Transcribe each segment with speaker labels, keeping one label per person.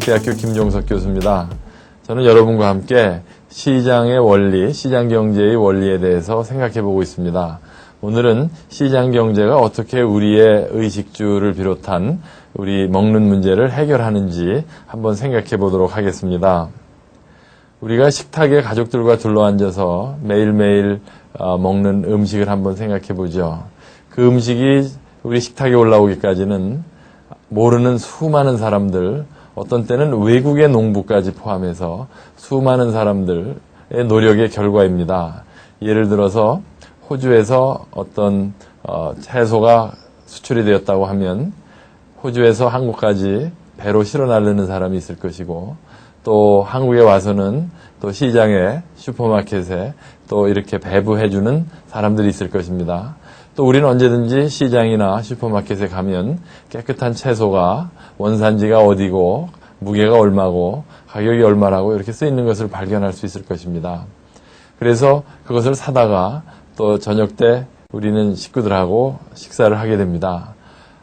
Speaker 1: 국대학교 김종석 교수입니다. 저는 여러분과 함께 시장의 원리, 시장경제의 원리에 대해서 생각해 보고 있습니다. 오늘은 시장경제가 어떻게 우리의 의식주를 비롯한 우리 먹는 문제를 해결하는지 한번 생각해 보도록 하겠습니다. 우리가 식탁에 가족들과 둘러앉아서 매일매일 먹는 음식을 한번 생각해 보죠. 그 음식이 우리 식탁에 올라오기까지는 모르는 수많은 사람들, 어떤 때는 외국의 농부까지 포함해서 수많은 사람들의 노력의 결과입니다. 예를 들어서 호주에서 어떤 채소가 수출이 되었다고 하면 호주에서 한국까지 배로 실어 나르는 사람이 있을 것이고, 또 한국에 와서는 또 시장에, 슈퍼마켓에 또 이렇게 배부해주는 사람들이 있을 것입니다. 또 우리는 언제든지 시장이나 슈퍼마켓에 가면 깨끗한 채소가 원산지가 어디고 무게가 얼마고 가격이 얼마라고 이렇게 써 있는 것을 발견할 수 있을 것입니다. 그래서 그것을 사다가 또 저녁 때 우리는 식구들하고 식사를 하게 됩니다.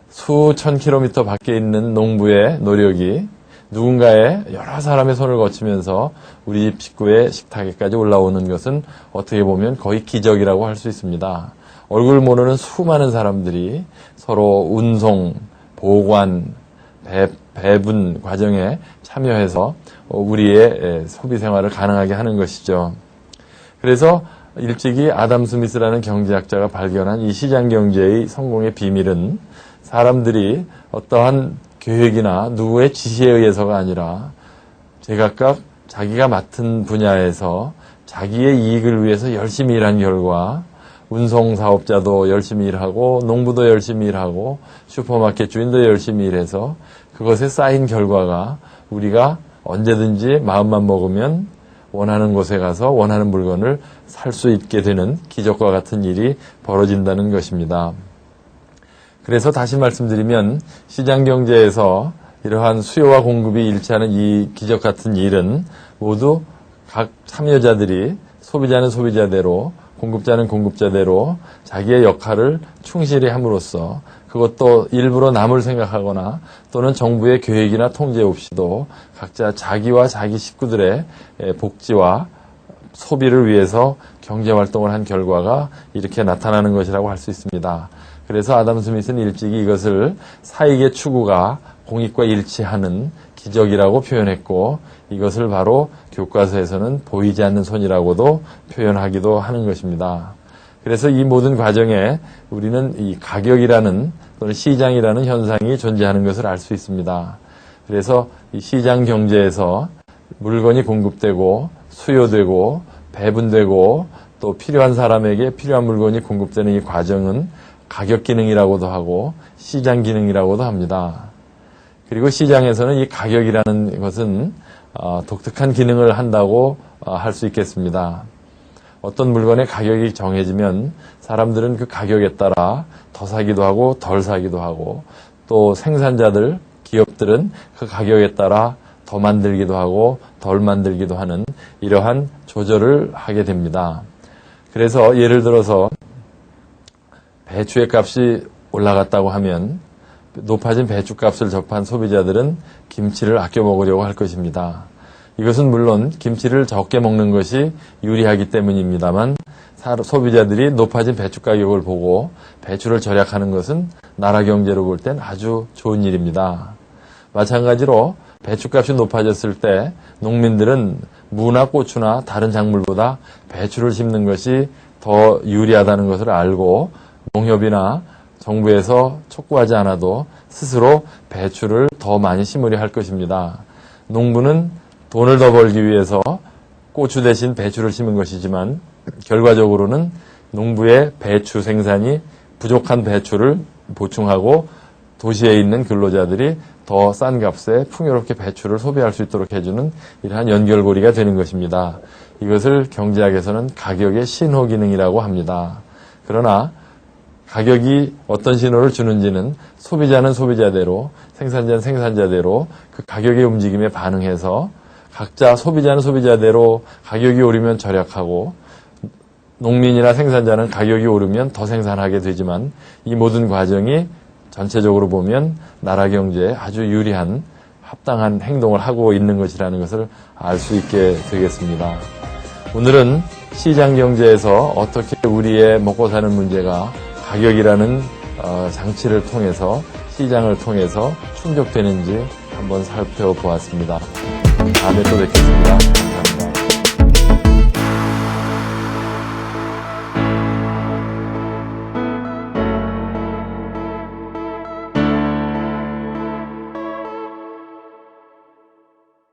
Speaker 1: 수천 킬로미터 밖에 있는 농부의 노력이 누군가의 여러 사람의 손을 거치면서 우리 집 식구의 식탁에까지 올라오는 것은 어떻게 보면 거의 기적이라고 할 수 있습니다. 얼굴 모르는 수많은 사람들이 서로 운송, 보관, 배분 과정에 참여해서 우리의 소비 생활을 가능하게 하는 것이죠. 그래서 일찍이 아담 스미스라는 경제학자가 발견한 이 시장 경제의 성공의 비밀은 사람들이 어떠한 계획이나 누구의 지시에 의해서가 아니라 제각각 자기가 맡은 분야에서 자기의 이익을 위해서 열심히 일한 결과 운송사업자도 열심히 일하고 농부도 열심히 일하고 슈퍼마켓 주인도 열심히 일해서 그것에 쌓인 결과가 우리가 언제든지 마음만 먹으면 원하는 곳에 가서 원하는 물건을 살 수 있게 되는 기적과 같은 일이 벌어진다는 것입니다. 그래서 다시 말씀드리면 시장경제에서 이러한 수요와 공급이 일치하는 이 기적 같은 일은 모두 각 참여자들이 소비자는 소비자대로 공급자는 공급자대로 자기의 역할을 충실히 함으로써 그것도 일부러 남을 생각하거나 또는 정부의 계획이나 통제 없이도 각자 자기와 자기 식구들의 복지와 소비를 위해서 경제활동을 한 결과가 이렇게 나타나는 것이라고 할 수 있습니다. 그래서 아담 스미스는 일찍이 이것을 사익의 추구가 공익과 일치하는 기적이라고 표현했고, 이것을 바로 교과서에서는 보이지 않는 손이라고도 표현하기도 하는 것입니다. 그래서 이 모든 과정에 우리는 이 가격이라는 또는 시장이라는 현상이 존재하는 것을 알 수 있습니다. 그래서 이 시장 경제에서 물건이 공급되고 수요되고 배분되고 또 필요한 사람에게 필요한 물건이 공급되는 이 과정은 가격 기능이라고도 하고 시장 기능이라고도 합니다. 그리고 시장에서는 이 가격이라는 것은 독특한 기능을 한다고 할 수 있겠습니다. 어떤 물건의 가격이 정해지면 사람들은 그 가격에 따라 더 사기도 하고 덜 사기도 하고, 또 생산자들, 기업들은 그 가격에 따라 더 만들기도 하고 덜 만들기도 하는 이러한 조절을 하게 됩니다. 그래서 예를 들어서 배추의 값이 올라갔다고 하면 높아진 배추값을 접한 소비자들은 김치를 아껴 먹으려고 할 것입니다. 이것은 물론 김치를 적게 먹는 것이 유리하기 때문입니다만, 소비자들이 높아진 배추 가격을 보고 배추를 절약하는 것은 나라 경제로 볼 땐 아주 좋은 일입니다. 마찬가지로 배추값이 높아졌을 때 농민들은 무나 고추나 다른 작물보다 배추를 심는 것이 더 유리하다는 것을 알고 농협이나 정부에서 촉구하지 않아도 스스로 배추를 더 많이 심으려 할 것입니다. 농부는 돈을 더 벌기 위해서 고추 대신 배추를 심은 것이지만 결과적으로는 농부의 배추 생산이 부족한 배추를 보충하고 도시에 있는 근로자들이 더 싼 값에 풍요롭게 배추를 소비할 수 있도록 해주는 이러한 연결고리가 되는 것입니다. 이것을 경제학에서는 가격의 신호 기능이라고 합니다. 그러나 가격이 어떤 신호를 주는지는 소비자는 소비자대로, 생산자는 생산자대로 그 가격의 움직임에 반응해서 각자 소비자는 소비자대로 가격이 오르면 절약하고 농민이나 생산자는 가격이 오르면 더 생산하게 되지만, 이 모든 과정이 전체적으로 보면 나라 경제에 아주 유리한 합당한 행동을 하고 있는 것이라는 것을 알 수 있게 되겠습니다. 오늘은 시장 경제에서 어떻게 우리의 먹고 사는 문제가 가격이라는 장치를 통해서 시장을 통해서 충족되는지 한번 살펴보았습니다. 다음에 또 뵙겠습니다.